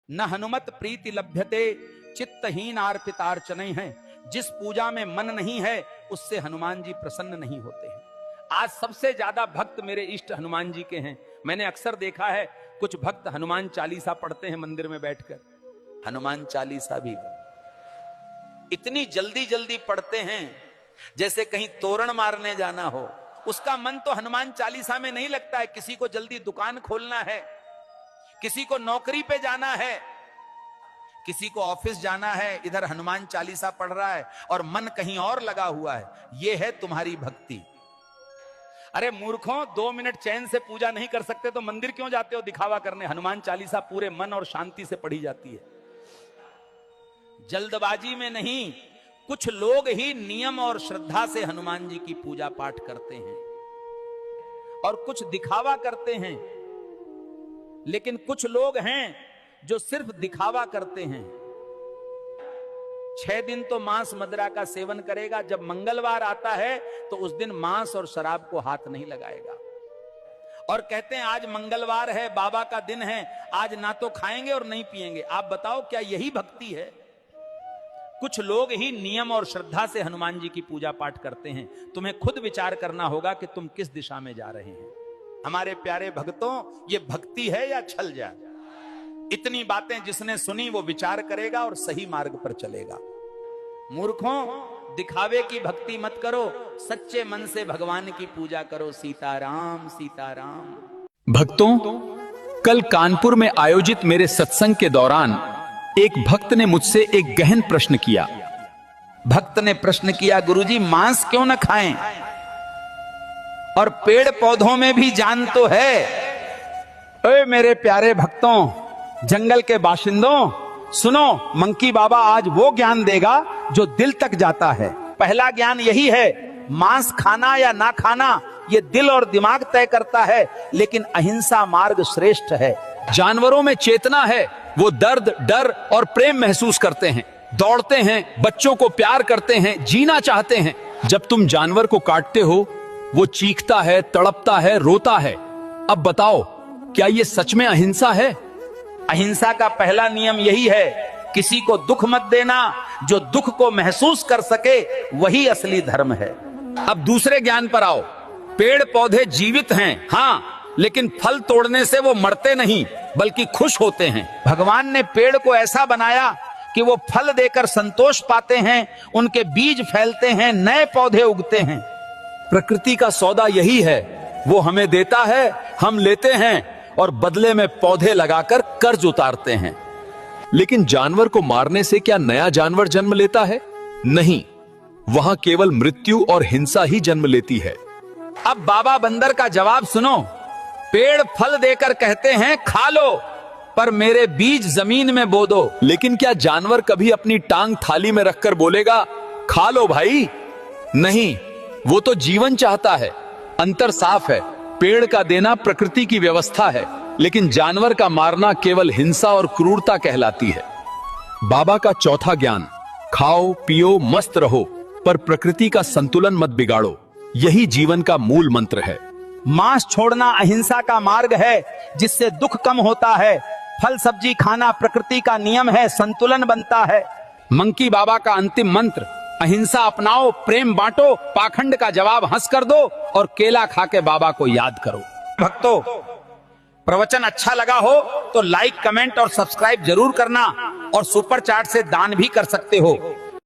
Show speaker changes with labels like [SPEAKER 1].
[SPEAKER 1] न हनुमत प्रीति लभ्यते चित्तहीन अर्पितार्चन है। जिस पूजा में मन नहीं है उससे हनुमान जी प्रसन्न नहीं होते हैं। आज सबसे ज्यादा भक्त मेरे इष्ट हनुमान जी के हैं। मैंने अक्सर देखा है कुछ भक्त हनुमान चालीसा पढ़ते हैं मंदिर में बैठकर। हनुमान चालीसा भी इतनी जल्दी जल्दी पढ़ते हैं जैसे कहीं तोरण मारने जाना हो। उसका मन तो हनुमान चालीसा में नहीं लगता है। किसी को जल्दी दुकान खोलना है, किसी को नौकरी पे जाना है, किसी को ऑफिस जाना है, इधर हनुमान चालीसा पढ़ रहा है और मन कहीं और लगा हुआ है। यह है तुम्हारी भक्ति। अरे मूर्खों, 2 मिनट चैन से पूजा नहीं कर सकते तो मंदिर क्यों जाते हो दिखावा करने? हनुमान चालीसा पूरे मन और शांति से पढ़ी जाती है, जल्दबाजी में नहीं। कुछ लोग ही नियम और श्रद्धा से हनुमान जी की पूजा पाठ करते हैं और कुछ दिखावा करते हैं। लेकिन कुछ लोग हैं जो सिर्फ दिखावा करते हैं। 6 दिन तो मांस मदिरा का सेवन करेगा, जब मंगलवार आता है तो उस दिन मांस और शराब को हाथ नहीं लगाएगा और कहते हैं आज मंगलवार है, बाबा का दिन है, आज ना तो खाएंगे और नहीं पिएंगे। आप बताओ क्या यही भक्ति है? कुछ लोग ही नियम और श्रद्धा से हनुमान जी की पूजा पाठ करते हैं। तुम्हें खुद विचार करना होगा कि तुम किस दिशा में जा रहे हैं। हमारे प्यारे भक्तों, ये भक्ति है या छल जाए? इतनी बातें जिसने सुनी वो विचार करेगा और सही मार्ग पर चलेगा। मूर्खों, दिखावे की भक्ति मत करो, सच्चे मन से भगवान की पूजा करो। सीताराम सीताराम।
[SPEAKER 2] भक्तों, कल कानपुर में आयोजित मेरे सत्संग के दौरान एक भक्त ने मुझसे एक गहन प्रश्न किया।
[SPEAKER 1] भक्त ने प्रश्न किया, गुरुजी मांस क्यों न खाएं? और पेड़ पौधों में भी जान तो है। ओए मेरे प्यारे भक्तों, जंगल के बाशिंदों, सुनो, मंकी बाबा आज वो ज्ञान देगा जो दिल तक जाता है। पहला ज्ञान यही है, मांस खाना या ना खाना ये दिल और दिमाग तय करता है, लेकिन अहिंसा मार्ग श्रेष्ठ है।
[SPEAKER 2] जानवरों में चेतना है, वो दर्द, डर और प्रेम महसूस करते हैं, दौड़ते हैं, बच्चों को प्यार करते हैं, जीना चाहते हैं। जब तुम जानवर को काटते हो वो चीखता है, तड़पता है, रोता है। अब बताओ, क्या ये सच में अहिंसा है?
[SPEAKER 1] अहिंसा का पहला नियम यही है, किसी को दुख मत देना। जो दुख को महसूस कर सके वही असली धर्म है।
[SPEAKER 2] अब दूसरे ज्ञान पर आओ। पेड़ पौधे जीवित हैं, हाँ, लेकिन फल तोड़ने से वो मरते नहीं बल्कि खुश होते हैं।
[SPEAKER 1] भगवान ने पेड़ को ऐसा बनाया कि वो फल देकर संतोष पाते हैं, उनके बीज फैलते हैं, नए पौधे उगते हैं।
[SPEAKER 2] प्रकृति का सौदा यही है, वो हमें देता है, हम लेते हैं और बदले में पौधे लगाकर कर्ज उतारते हैं। लेकिन जानवर को मारने से क्या नया जानवर जन्म लेता है? नहीं, वहां केवल मृत्यु और हिंसा ही जन्म लेती है।
[SPEAKER 1] अब बाबा बंदर का जवाब सुनो। पेड़ फल देकर कहते हैं खा लो, पर मेरे बीज जमीन में बो दो।
[SPEAKER 2] लेकिन क्या जानवर कभी अपनी टांग थाली में रखकर बोलेगा खा लो भाई? नहीं, वो तो जीवन चाहता है। अंतर साफ है, पेड़ का देना प्रकृति की व्यवस्था है, लेकिन जानवर का मारना केवल हिंसा और क्रूरता कहलाती है। बाबा का चौथा ज्ञान, खाओ पियो मस्त रहो, पर प्रकृति का संतुलन मत बिगाड़ो, यही जीवन का मूल मंत्र है।
[SPEAKER 1] मांस छोड़ना अहिंसा का मार्ग है, जिससे दुख कम होता है। फल सब्जी खाना प्रकृति का नियम है, संतुलन बनता है। मंकी बाबा का अंतिम मंत्र, अहिंसा अपनाओ, प्रेम बांटो, पाखंड का जवाब हंस कर दो और केला खा के बाबा को याद करो। भक्तों, प्रवचन अच्छा लगा हो तो लाइक, कमेंट और सब्सक्राइब जरूर करना और सुपर चैट से दान भी कर सकते हो।